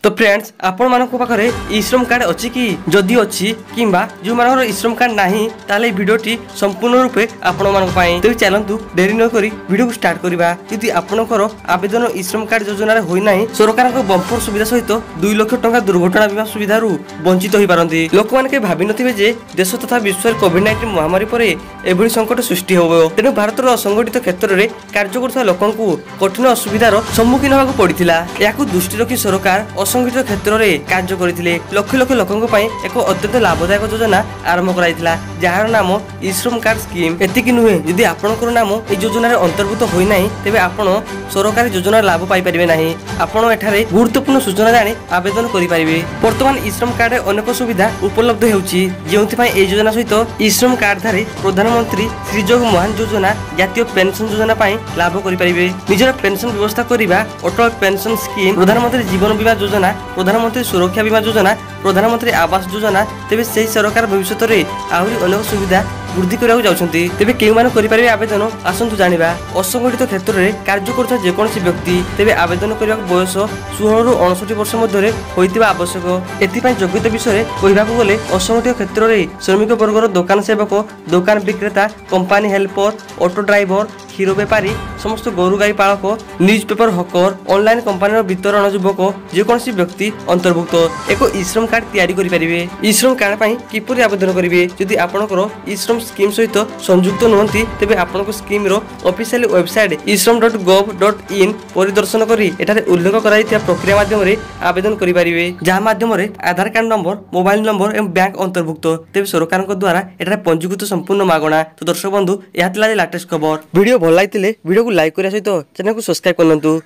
तो फ्रेंड्स आपण मानक पाखरे ई श्रम कार्ड अच्छी कि जदि अच्छी किंबा जो मानकर ई श्रम कार्ड नाही ताले भिडियोटी संपूर्ण रूपे आपण मानक पई तो चलंतु देरी न करी वीडियो को स्टार्ट करबा। यदि आपनकर आवेदन ई श्रम कार्ड योजना रे होई नाही सरकार को बंपर सुविधा सहित 2 लाख टंका दुर्घटना बीमा सुविधा रु वंचित होई पारंती। लोक माने के भाबी नथिबे जे देश तथा विश्व रे कोविड-19 महामारी परे एभली संकट सृष्टि होबो। तेनु भारत रो असंगठित क्षेत्र रे कार्य करथवा लोकंकु कठिन असुविधार सम्मुखीन होबाक पड़िथिला। याकु दृष्टि रखी सरकार असंगठित क्षेत्र रे कार्य करथिले। लक्ष लक्ष लोकंक पई एक अत्यंत लाभदायक योजना आरंभ कराइथिला जहार नाम ई श्रम कार्ड स्कीम। एतिकी नुहे यदि आपनकर नाम ए योजना रे अंतर्भुक्त होई नाही तेबे आपण सरकारी योजना लाभ पाई परिबे नाही। आपण एठारे गुरुत्वपूर्ण सूचना जानि आवेदन करि परिबे। वर्तमान ई श्रम कार्ड अनेक सुविधा उपलब्ध हेउची जेउथि पई ए योजना सहित ई श्रम कार्ड धारी प्रधानमंत्री श्रीजोग महान योजना जातीय पेंशन योजना पई लाभ करि परिबे। निजर पेंशन व्यवस्था करिबा अटल पेंशन स्कीम, प्रधानमंत्री जीवन बीमा योजना, प्रधानमंत्री सुरक्षा बीमा योजना, प्रधानमंत्री आवास योजना। तेबे सेही सरकार भविष्य रे आहुरी अनेक सुविधा वृद्धि करबाक जाउछंती। तेबे केउ माने करि परिबे आवेदन आसंतु जानिबा। असंगठित क्षेत्र रे कार्य करता जे कोनसी व्यक्ति तेबे आवेदन करबाक बयस 16 रु 59 वर्ष मध्ये रे होइतिबा आवश्यक। एति पई योग्यता विषय कहिबाक गले असंगठित क्षेत्र रे श्रमिक वर्गर दोकान सेवक, दोकान विक्रेता, कंपनी हेल्पर, ऑटो ड्राइवर, क्षीर व्यापारी, समस्त गोरु गाई पालक, न्यूज पेपर हकर, ऑनलाइन कंपनी वितरण युवक जे कोनसी व्यक्ति अंतर्भुक्त एक ई श्रम कार्ड तैयारी करि परिबे। ई श्रम कार्ड पई किपरि आवेदन करिवे? यदि आपनकर ई श्रम स्कीम सहित संयुक्त नहंती तेबे आपनको स्कीम रो ऑफिशियल वेबसाइट ishram.gov.in परिदर्शन करी एठारे उल्लेख कराइथिया प्रक्रिया माध्यम रे आवेदन करि परिबे। जा माध्यम रे आधार कार्ड नंबर, मोबाइल नंबर एवं बैंक अंतर्भुक्त। तेबे सरकार को द्वारा एठारे पंजीकृत संपूर्ण मागणा। तो दर्शक बंधु एहा तिला लेटेस्ट खबर। वीडियो भल लागितिले वीडियो को लाइक करिया सहित चैनल को सब्सक्राइब करनंतु।